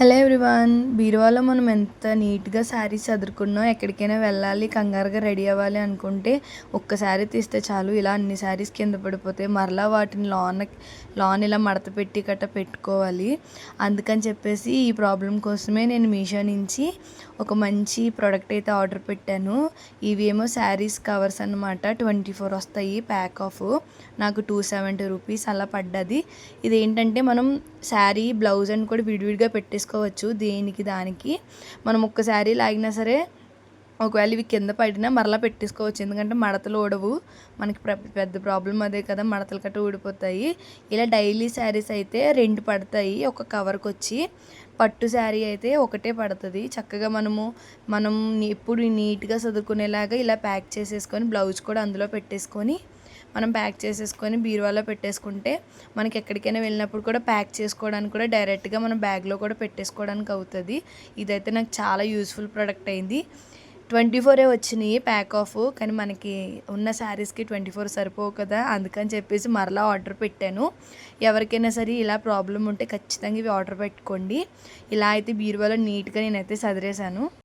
Hello everyone. బీరువాలో మనం ఎంత నీట్గా శారీస్ చదువుకున్నా ఎక్కడికైనా వెళ్ళాలి, కంగారుగా రెడీ అవ్వాలి అనుకుంటే ఒక్క శారీ తీస్తే చాలు ఇలా అన్ని శారీస్ కింద పడిపోతాయి. మరలా వాటిని లాన్ ఇలా మడత పెట్టి పెట్టుకోవాలి. అందుకని చెప్పేసి ఈ ప్రాబ్లం కోసమే నేను మీషో నుంచి ఒక మంచి ప్రోడక్ట్ అయితే ఆర్డర్ పెట్టాను. ఇవి ఏమో శారీస్ కవర్స్ అన్నమాట. 24 వస్తాయి ప్యాక్ ఆఫ్. నాకు 270 రూపీస్ అలా పడ్డది. ఇదేంటంటే మనం శారీ బ్లౌజ్ అని కూడా విడివిడిగా పెట్టేసుకోవచ్చు. దేనికి దానికి మనం ఒక్క శారీ లాగినా సరే ఒకవేళ ఇవి కింద పడినా మరలా పెట్టేసుకోవచ్చు. ఎందుకంటే మడతలు ఊడవు. మనకి పెద్ద ప్రాబ్లం అదే కదా, మడతలు కట్ట ఊడిపోతాయి. ఇలా డైలీ శారీస్ అయితే 2 పడతాయి ఒక కవర్కి వచ్చి. పట్టు శారీ అయితే ఒకటే పడుతుంది. చక్కగా మనం ఎప్పుడు నీట్గా చదువుకునేలాగా ఇలా ప్యాక్ చేసేసుకొని బ్లౌజ్ కూడా అందులో పెట్టేసుకొని మనం ప్యాక్ చేసేసుకొని బీరువాలో పెట్టేసుకుంటే మనకి ఎక్కడికైనా వెళ్ళినప్పుడు కూడా ప్యాక్ చేసుకోవడానికి కూడా డైరెక్ట్గా మనం బ్యాగ్లో కూడా పెట్టేసుకోవడానికి అవుతుంది. ఇదైతే నాకు చాలా యూస్ఫుల్ ప్రోడక్ట్ అయింది. 24 వచ్చినాయి ప్యాక్ ఆఫ్. కానీ మనకి ఉన్న శారీస్కి 24 సరిపోవు కదా, అందుకని చెప్పేసి మరలా ఆర్డర్ పెట్టాను. ఎవరికైనా సరే ఇలా ప్రాబ్లం ఉంటే ఖచ్చితంగా ఇవి ఆర్డర్ పెట్టుకోండి. ఇలా అయితే బీరువాలో నీట్గా నేనైతే సదిరేసాను.